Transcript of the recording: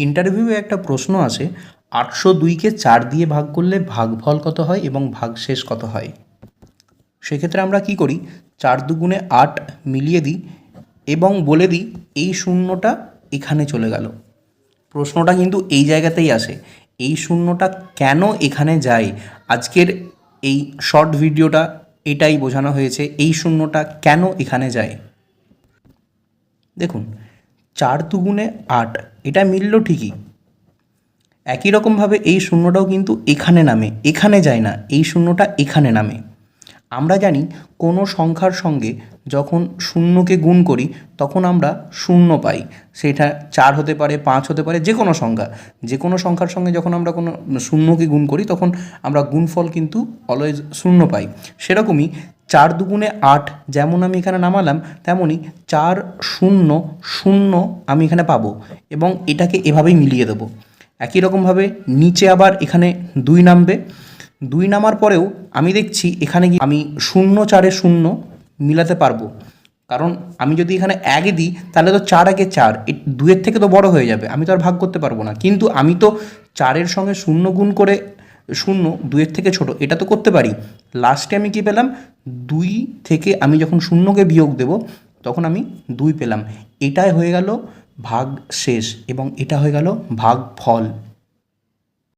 ইন্টারভিউয়ে একটা প্রশ্ন আসে 802কে 4 দিয়ে ভাগ করলে ভাগফল কত হয় এবং ভাগশেষ কত হয়। সেক্ষেত্রে আমরা কি করি, 4 দুগুণে 8 মিলিয়ে দিই এবং বলে দিই এই শূন্যটা এখানে চলে গেল। প্রশ্নটা কিন্তু এই জায়গাতেই আসে, এই শূন্যটা কেন এখানে যায়। আজকের এই শর্ট ভিডিওটা এটাই বোঝানো হয়েছে, এই শূন্যটা কেন এখানে যায়। দেখুন, 4 দুগুণে 8 এটা মিলল ঠিকই, একই রকমভাবে এই শূন্যটাও কিন্তু এখানে নামে, এখানে যায় না, এই শূন্যটা এখানে নামে। আমরা জানি কোনো সংখ্যার সঙ্গে যখন শূন্যকে গুণ করি তখন আমরা শূন্য পাই, সেটা 4 হতে পারে, 5 হতে পারে, যে কোনো সংখ্যা, যে কোনো সংখ্যার সঙ্গে যখন আমরা কোনো শূন্যকে গুণ করি তখন আমরা গুণফল কিন্তু অলওয়েজ শূন্য পাই। সেরকমই 4 দুগুণে 8 যেমন আমি এখানে নামালাম, তেমনই 4 শূন্য শূন্য আমি এখানে পাবো এবং এটাকে এভাবেই মিলিয়ে দেবো। একই রকমভাবে নিচে আবার এখানে 2 নামবে, 2 নামার পরেও আমি দেখছি এখানে গিয়ে আমি 0 4-এ 0 মিলাতে পারবো, কারণ আমি যদি এখানে 1 দিই তাহলে তো 4 আগে 4, 2-এর থেকে তো বড় হয়ে যাবে, আমি তো আর ভাগ করতে পারবো না। কিন্তু আমি তো 4-এর সঙ্গে 0 গুণ করে 0 2-এর থেকে ছোট এটা তো করতে পারি। লাস্টে আমি কি পেলাম, 2 থেকে আমি যখন 0কে বিয়োগ দেব তখন আমি 2 পেলাম। এটাই হয়ে গেল ভাগ শেষ এবং এটা হয়ে গেল ভাগফল।